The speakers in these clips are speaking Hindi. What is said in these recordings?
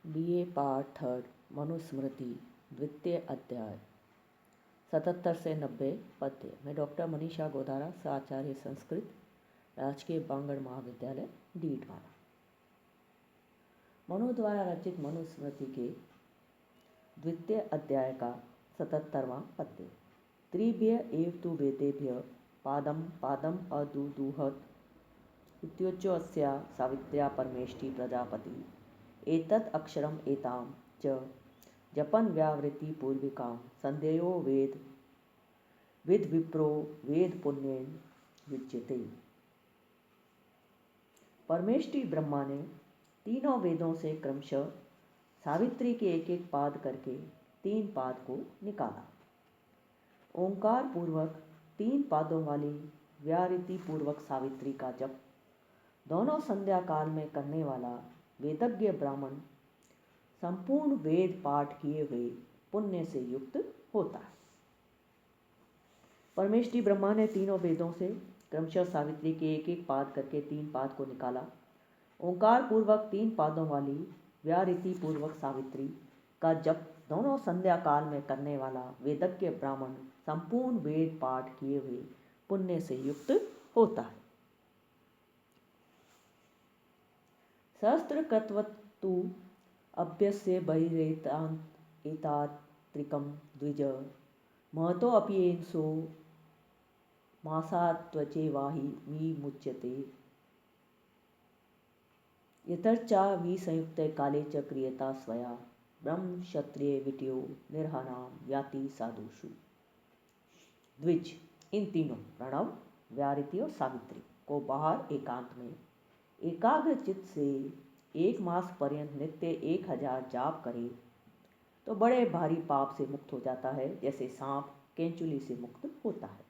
बीए पार्ट थर्ड मनुस्मृति द्वितीय अध्याय 77 से 90 पद्य। मैं डॉक्टर मनीषा गोदारा, आचार्य संस्कृत, राजकीय बांगड़ महाविद्यालय, डीडवाना। मनु द्वारा रचित मनुस्मृति के द्वितीय अध्याय का 77वां पद्य। त्रिभ्य एव तु वेदेभ्य पादम पादम अदुदुहत इत्युच्यो अस्या सावित्र्या परमेष्टि प्रजापति एतत् अक्षरम एताम च जपन व्यावृत्ति पूर्विकाम संदेयो वेद विद विप्रो वेद पुण्येन युज्यते। परमेष्टि ब्रह्मा ने तीनों वेदों से क्रमशः सावित्री के एक एक पाद करके 3 पाद को निकाला। ओंकार पूर्वक 3 पादों वाली व्याहृति पूर्वक सावित्री का जप दोनों संध्या काल में करने वाला वेदज्ञ ब्राह्मण संपूर्ण वेद पाठ किए हुए पुण्य से युक्त होता है। परमेष्टि ब्रह्मा ने तीनों वेदों से क्रमशः सावित्री के एक एक पाद करके 3 पाद को निकाला। ओंकार पूर्वक 3 पादों वाली व्याहृति पूर्वक सावित्री का जप दोनों संध्या काल में करने वाला वेदज्ञ ब्राह्मण संपूर्ण वेद पाठ किए हुए पुण्य से युक्त होता है। सहस्त्रकृतवत्तु अभ्यस्य बहिरेतात्रिकं द्विज महतोऽप्येनसो मासात्वचेवाहि विमुच्यते यतर्चा विसंयुक्ते काले च क्रियता स्वया ब्रह्म क्षत्रिय विटयो निर्हनाम याति साधुषु। द्विज, इन तीनों प्रणव, व्याहृति और सावित्री को बाहर एकांत में एकाग्र चित्त से 1 मास पर्यंत नित्य 1000 जाप करे तो बड़े भारी पाप से मुक्त हो जाता है, जैसे सांप केंचुली से मुक्त होता है।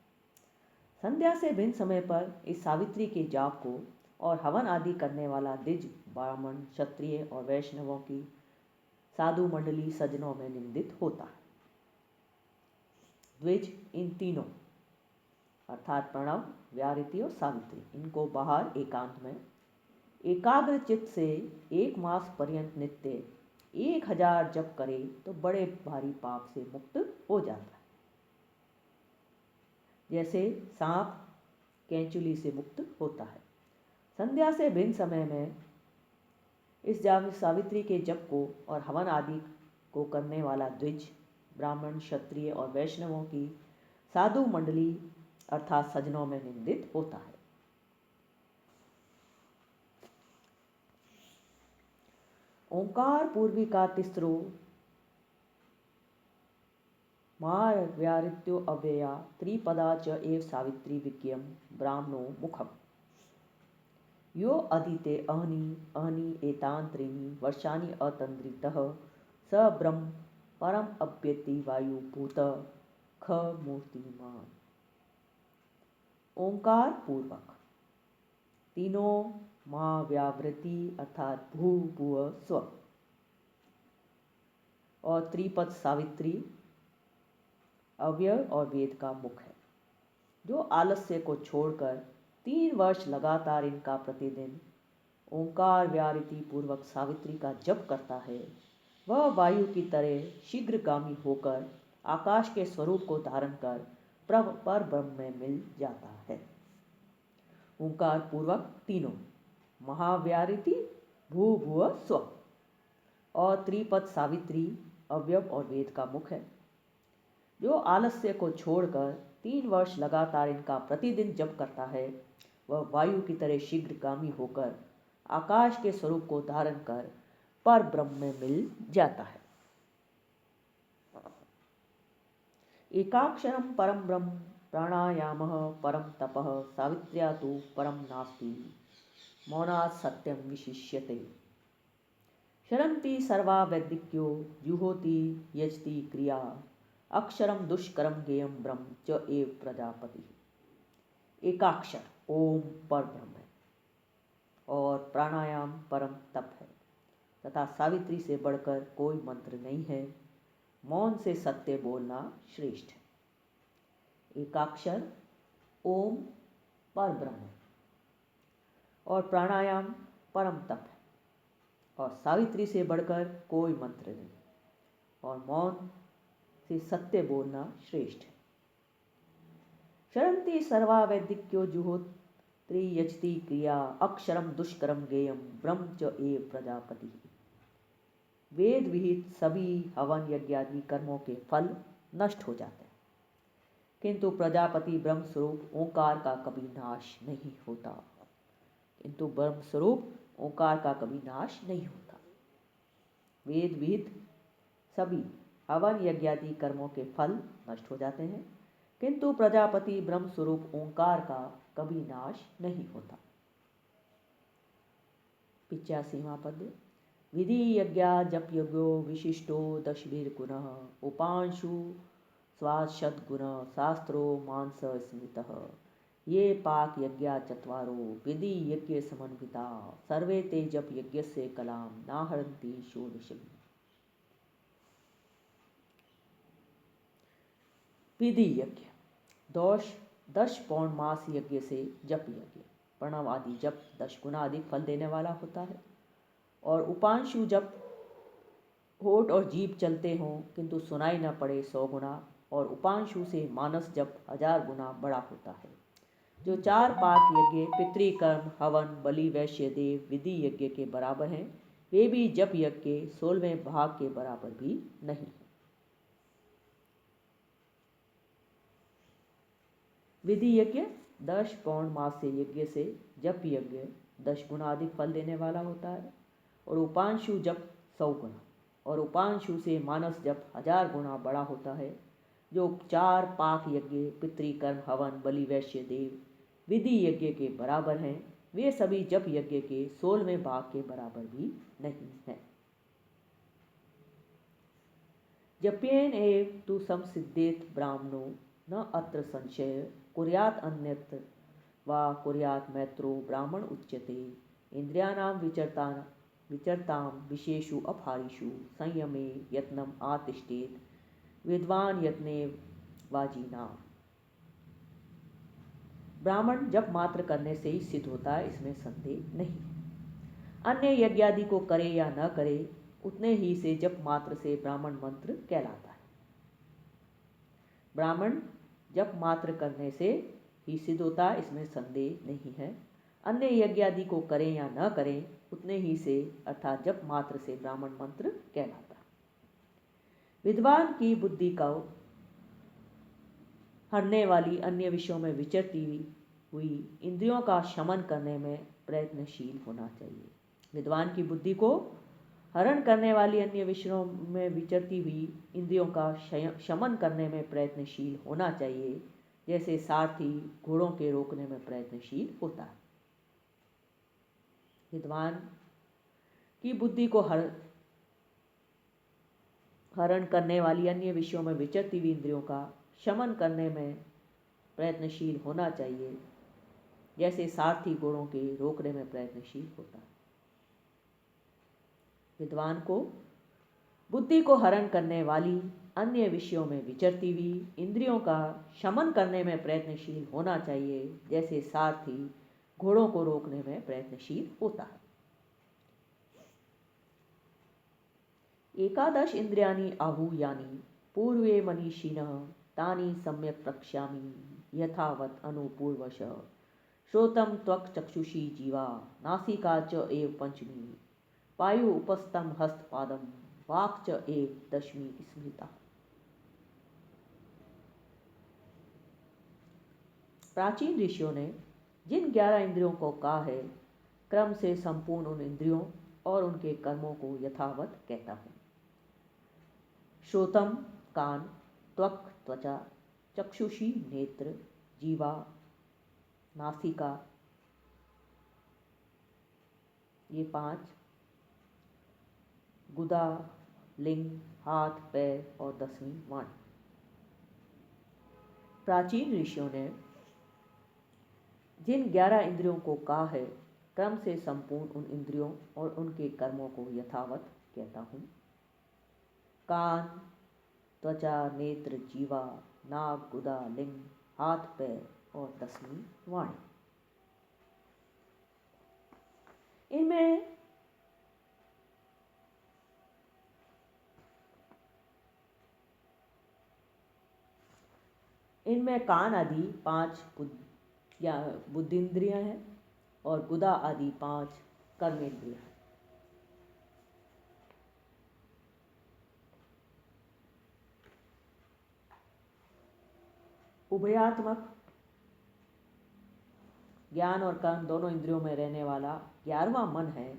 संध्या से भिन्न समय पर इस सावित्री के जाप को और हवन आदि करने वाला द्विज ब्राह्मण, क्षत्रिय और वैष्णवों की साधु मंडली सज्जनों में निंदित होता है। द्विज, इन तीनों अर्थात प्रणव, व्याहृति और सावित्री, इनको बाहर एकांत में एकाग्र चित्त से 1 मास पर्यंत नित्य 1000 जप करे तो बड़े भारी पाप से मुक्त हो जाता है, जैसे सांप केंचुली से मुक्त होता है। संध्या से भिन्न समय में इस सावित्री के जप को और हवन आदि को करने वाला द्विज ब्राह्मण, क्षत्रिय और वैष्णवों की साधु मंडली अर्थात सज्जनों में निंदित होता है। ओंकार पूर्वी का तिस्रो मार व्याहृत्यो अव्यया त्रिपदा च एव सावित्री विज्ञम ब्राह्मणो मुखम यो अदिते अहनि अहनि एतान त्रीणि वर्षाणि अतंद्रितः स ब्रह्म परम अभ्यति वायु भूत ख मूर्तिमान। ओंकार पूर्वक तीनों महाव्यावृत्ति अर्थात भू भुव स्व और त्रिपद सावित्री अव्यय और वेद का मुख है, जो आलस्य को छोड़कर 3 वर्ष लगातार इनका प्रतिदिन ओंकार व्याहृति पूर्वक सावित्री का जप करता है, वह वायु की तरह शीघ्रगामी होकर आकाश के स्वरूप को धारण कर पर ब्रह्म में मिल जाता है। ओंकार पूर्वक तीनों महाव्याहृति भू भुव स्व और त्रिपद सावित्री अव्यव और वेद का मुख है, जो आलस्य को छोड़कर 3 वर्ष लगातार इनका प्रतिदिन जप करता है, वह वायु की तरह शीघ्रगामी होकर आकाश के स्वरूप को धारण कर पर ब्रह्म में मिल जाता है। एकाक्षरम परम ब्रह्म प्राणायामः परम तपः सावित्र्या तु परम नास्ति मौनात् सत्यम विशिष्यते शरन्ति सर्वा वैदिक्यो जुहोति यजति क्रिया अक्षरम दुष्करम गेयम ब्रह्म च एव प्रजापति। एकाक्षर ओम पर ब्रह्म है और प्राणायाम परम तप है तथा सावित्री से बढ़कर कोई मंत्र नहीं है। मौन से सत्य बोलना श्रेष्ठ है। एकाक्षर ओम पर ब्रह्म है और प्राणायाम परम तप है और सावित्री से बढ़कर कोई मंत्र नहीं, और मौन से सत्य बोलना श्रेष्ठ है। शरन्ति सर्वा वैदिक्यो जुहोत्री यजति क्रिया अक्षरम दुष्करम गेयम ब्रह्म च एव प्रजापति। वेद विहित सभी हवन यज्ञ आदि कर्मों के फल नष्ट हो जाते हैं, किंतु प्रजापति ब्रह्म स्वरूप ओंकार का कभी नाश नहीं होता। किंतु ब्रह्म स्वरूप ओंकार का कभी नाश नहीं होता। वेद विहित सभी हवन यज्ञ आदि कर्मों के फल नष्ट हो जाते हैं, किंतु प्रजापति ब्रह्म स्वरूप ओंकार का कभी नाश नहीं होता। 85वां पद। विधि यज्ञ जप यज्ञो विशिष्टो दशभिर्गुणः उपांशु स्वाशद्गुण शास्त्रो मांस स्मृतः ये पाक यज्ञा चत्वारो विधि यज्ञ समन्विता सर्वे ते जप यज्ञस्य कलां नाहरन्ति षोडशम्। विधि यज्ञ 10 पौर्णमास यज्ञ से जप यज्ञ प्रणव आदि जप 10 गुना अधिक फल देने वाला होता है, और उपांशु जप होठ और जीभ चलते हों किंतु सुनाई न पड़े 100 गुना, और उपांशु से मानस जप 1000 गुना बड़ा होता है। जो 4 पाक यज्ञ पितृकर्म हवन बलि वैश्य देव विधि यज्ञ के बराबर हैं, वे भी जप यज्ञ के 16वें भाग के बराबर भी नहीं। विधि यज्ञ 10 पौर्णमास्य यज्ञ से जप यज्ञ 10 गुना अधिक फल देने वाला होता है, और उपांशु जप 100 गुना, और उपांशु से मानस जप 1000 गुना बड़ा होता है। जो 4 पाक यज्ञ पितृकर्म हवन बलि वैश्य देव विधि यज्ञ के बराबर हैं, वे सभी जप यज्ञ के 16वें भाग के बराबर भी नहीं हैं। जप्येन एव तु संसिद्धेत ब्राह्मणो न अत्र संशय कुर्यात् अन्यत्र वा कुर्यात् मैत्रो ब्राह्मण उच्यते। इंद्रियाणां विचरतां विशेषु अपहारिषु संयमे यत्नम आतिष्ठेत विद्वान यत्ने वाजिना। ब्राह्मण जप मात्र करने से ही सिद्ध होता है, इसमें संदेह नहीं। अन्य यज्ञ आदि को करे या न करे उतने ही से जप मात्र से ब्राह्मण मंत्र कहलाता है। ब्राह्मण जप मात्र करने से ही सिद्ध होता है, इसमें संदेह नहीं है। अन्य यज्ञ आदि को करें या न करें उतने ही से अर्थात जप मात्र से ब्राह्मण मंत्र कहलाता है। विद्वान की बुद्धि को हरने वाली अन्य विषयों में विचरती हुई इंद्रियों का शमन करने में प्रयत्नशील होना चाहिए। विद्वान की बुद्धि को हरण करने वाली अन्य विषयों में विचरती हुई इंद्रियों का शमन करने में प्रयत्नशील होना चाहिए, जैसे सारथी घोड़ों के रोकने में प्रयत्नशील होता है। विद्वान की बुद्धि को हरण करने वाली अन्य विषयों में विचरती हुई इंद्रियों का शमन करने में प्रयत्नशील होना चाहिए, जैसे सारथी घोड़ों के रोकने में प्रयत्नशील होता है। विद्वान को बुद्धि को हरण करने वाली अन्य विषयों में विचरती हुई इंद्रियों का शमन करने में प्रयत्नशील होना चाहिए, जैसे सारथी घोड़ों को रोकने में प्रयत्नशील होता है। 11 इंद्रियाणि आहूयानि पूर्वे मनीषिणः तानि सम्यक् प्रक्ष्यामि यथावत् अनुपूर्वश। श्रोत्रं त्वक् चक्षुषी जीवा नासिका च एव पंचमी पायु उपस्थं हस्तपादं वाक् च एव दशमी स्मृता। प्राचीन ऋषियों ने जिन 11 इंद्रियों को कहा है, क्रम से संपूर्ण उन इंद्रियों और उनके कर्मों को यथावत कहता हूँ। श्रोतम कान, त्वक त्वचा, चक्षुषी नेत्र, जीवा नासिका, ये 5, गुदा लिंग हाथ पैर और 10वीं वाणी। प्राचीन ऋषियों ने जिन 11 इंद्रियों को कहा है, क्रम से संपूर्ण उन इंद्रियों और उनके कर्मों को यथावत कहता हूँ। कान, त्वचा, नेत्र, जीवा, नाक, गुदा, लिंग, हाथ पैर और 10वीं वाणी। इनमें इनमें कान आदि 5 या बुद्धिंद्रियां हैं और गुदा आदि 5 कर्मेंद्रियां हैं। उभयात्मक ज्ञान और कर्म दोनों इंद्रियों में रहने वाला 11वां मन है,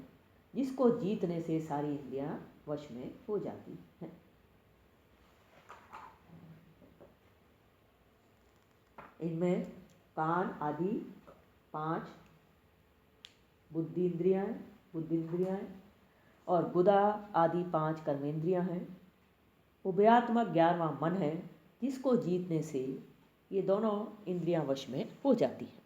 जिसको जीतने से सारी इंद्रियां वश में हो जाती हैं। इनमें कान आदि 5 बुद्धिंद्रियां हैं और गुदा आदि 5 कर्मेंद्रियां हैं। उभयात्मक 11वां मन है, जिसको जीतने से ये दोनों इंद्रियां वश में हो जाती हैं।